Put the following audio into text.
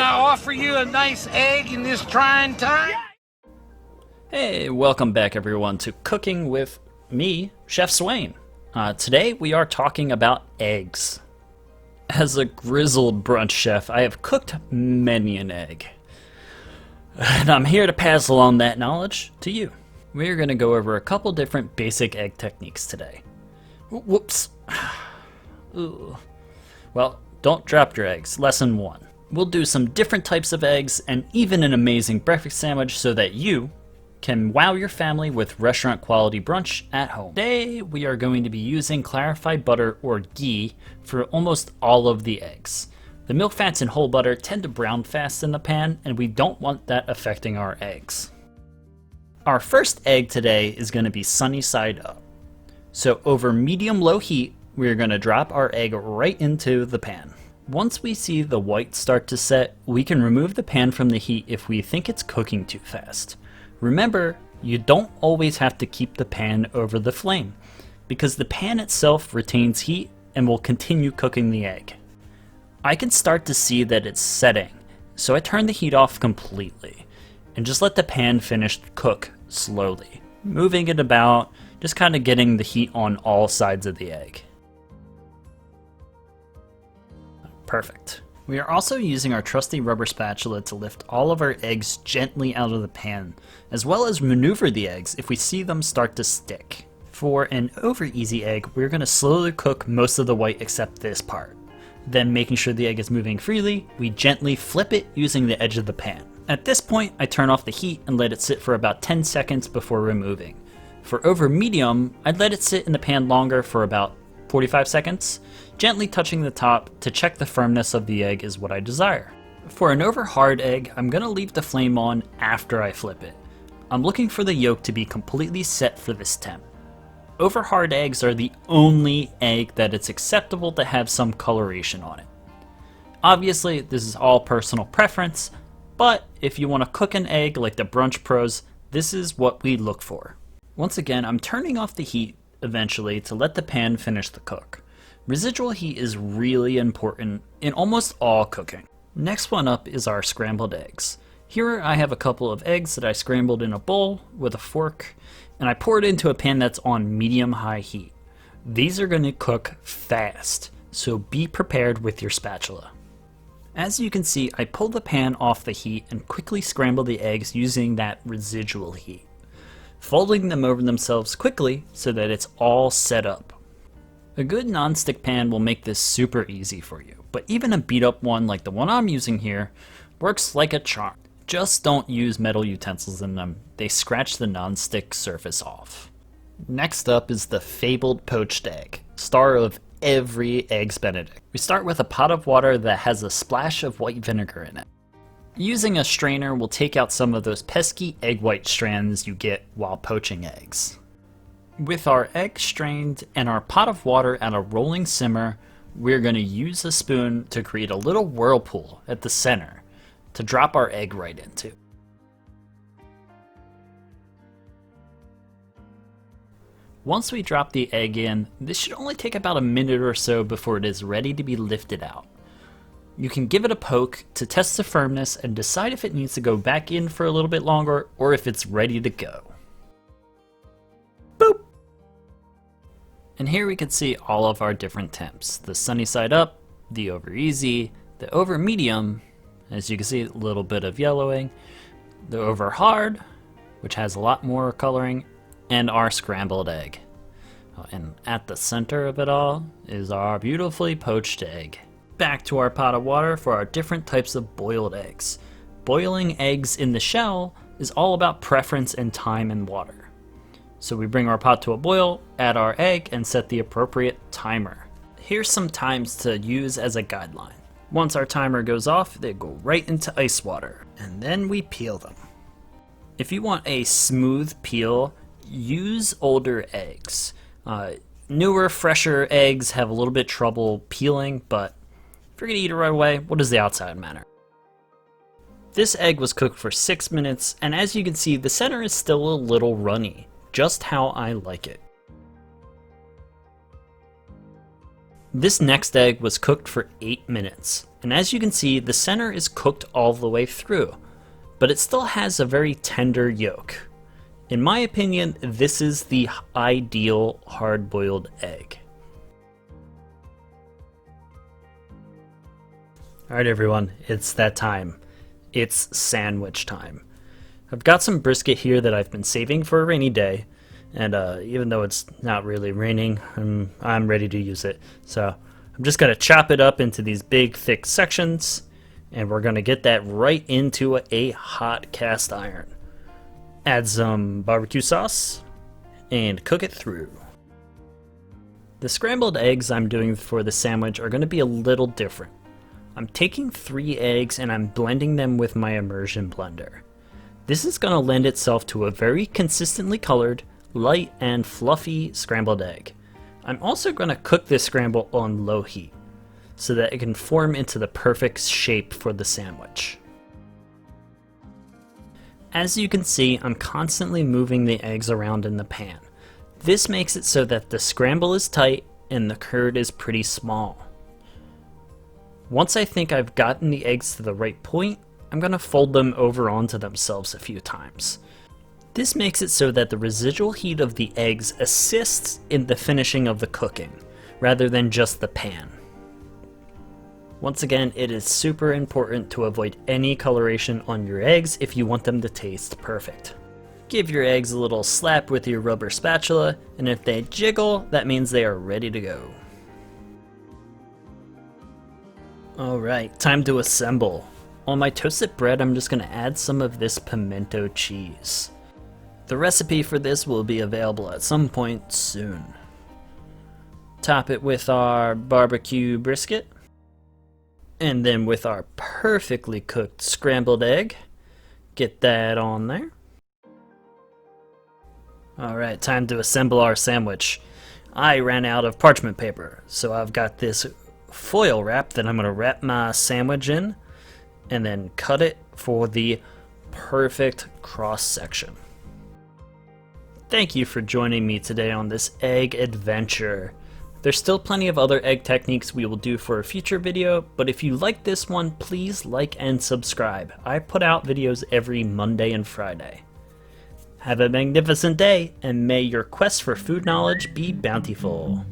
I offer you a nice egg in this trying time? Hey, welcome back everyone to Cooking with me, Chef Swain. Today we are talking about eggs. As a grizzled brunch chef, I have cooked many an egg. And I'm here to pass along that knowledge to you. We're going to go over a couple different basic egg techniques today. Whoops. Ooh. Well, don't drop your eggs. Lesson 1. We'll do some different types of eggs and even an amazing breakfast sandwich so that you can wow your family with restaurant quality brunch at home. Today we are going to be using clarified butter or ghee for almost all of the eggs. The milk fats in whole butter tend to brown fast in the pan, and we don't want that affecting our eggs. Our first egg today is going to be sunny side up. So over medium-low heat, we're going to drop our egg right into the pan. Once we see the white start to set, we can remove the pan from the heat if we think it's cooking too fast. Remember, you don't always have to keep the pan over the flame, because the pan itself retains heat and will continue cooking the egg. I can start to see that it's setting, so I turn the heat off completely, and just let the pan finish cook slowly, moving it about, just kind of getting the heat on all sides of the egg. Perfect. We are also using our trusty rubber spatula to lift all of our eggs gently out of the pan, as well as maneuver the eggs if we see them start to stick. For an over easy egg, we're going to slowly cook most of the white except this part. Then, making sure the egg is moving freely, we gently flip it using the edge of the pan. At this point, I turn off the heat and let it sit for about 10 seconds before removing. For over medium, I'd let it sit in the pan longer for about 45 seconds. Gently touching the top to check the firmness of the egg is what I desire. For an over hard egg, I'm going to leave the flame on after I flip it. I'm looking for the yolk to be completely set for this temp. Over hard eggs are the only egg that it's acceptable to have some coloration on it. Obviously, this is all personal preference, but if you want to cook an egg like the brunch pros, this is what we look for. Once again, I'm turning off the heat eventually to let the pan finish the cook. Residual heat is really important in almost all cooking. Next one up is our scrambled eggs. Here I have a couple of eggs that I scrambled in a bowl with a fork, and I poured it into a pan that's on medium-high heat. These are going to cook fast, so be prepared with your spatula. As you can see, I pulled the pan off the heat and quickly scrambled the eggs using that residual heat, folding them over themselves quickly so that it's all set up. A good non-stick pan will make this super easy for you, but even a beat-up one like the one I'm using here works like a charm. Just don't use metal utensils in them, they scratch the non-stick surface off. Next up is the fabled poached egg, star of every Eggs Benedict. We start with a pot of water that has a splash of white vinegar in it. Using a strainer will take out some of those pesky egg white strands you get while poaching eggs. With our egg strained and our pot of water at a rolling simmer, we're going to use a spoon to create a little whirlpool at the center to drop our egg right into. Once we drop the egg in, this should only take about a minute or so before it is ready to be lifted out. You can give it a poke to test the firmness and decide if it needs to go back in for a little bit longer or if it's ready to go. Boop! And here we can see all of our different temps. The sunny side up, the over easy, the over medium, as you can see a little bit of yellowing, the over hard, which has a lot more coloring, and our scrambled egg. And at the center of it all is our beautifully poached egg. Back to our pot of water for our different types of boiled eggs. Boiling eggs in the shell is all about preference and time and water. So we bring our pot to a boil, add our egg, and set the appropriate timer. Here's some times to use as a guideline. Once our timer goes off, they go right into ice water, and then we peel them. If you want a smooth peel, use older eggs. Newer, fresher eggs have a little bit trouble peeling, but if you're gonna eat it right away, what does the outside matter? This egg was cooked for 6 minutes, and as you can see, the center is still a little runny, just how I like it. This next egg was cooked for 8 minutes, and as you can see, the center is cooked all the way through, but it still has a very tender yolk. In my opinion, this is the ideal hard-boiled egg. Alright everyone, it's that time. It's sandwich time. I've got some brisket here that I've been saving for a rainy day, and even though it's not really raining, I'm ready to use it. So I'm just going to chop it up into these big thick sections, and we're going to get that right into a hot cast iron. Add some barbecue sauce, and cook it through. The scrambled eggs I'm doing for the sandwich are going to be a little different. I'm taking 3 eggs and I'm blending them with my immersion blender. This is going to lend itself to a very consistently colored, light and fluffy scrambled egg. I'm also going to cook this scramble on low heat so that it can form into the perfect shape for the sandwich. As you can see, I'm constantly moving the eggs around in the pan. This makes it so that the scramble is tight and the curd is pretty small. Once I think I've gotten the eggs to the right point, I'm going to fold them over onto themselves a few times. This makes it so that the residual heat of the eggs assists in the finishing of the cooking, rather than just the pan. Once again, it is super important to avoid any coloration on your eggs if you want them to taste perfect. Give your eggs a little slap with your rubber spatula, and if they jiggle, that means they are ready to go. Alright, time to assemble. On my toasted bread, I'm just going to add some of this pimento cheese. The recipe for this will be available at some point soon. Top it with our barbecue brisket. And then with our perfectly cooked scrambled egg, get that on there. Alright, time to assemble our sandwich. I ran out of parchment paper, so I've got this foil wrap that I'm going to wrap my sandwich in, and then cut it for the perfect cross section. Thank you for joining me today on this egg adventure. There's still plenty of other egg techniques we will do for a future video, but if you like this one, please like and subscribe. I put out videos every Monday and Friday. Have a magnificent day, and may your quest for food knowledge be bountiful.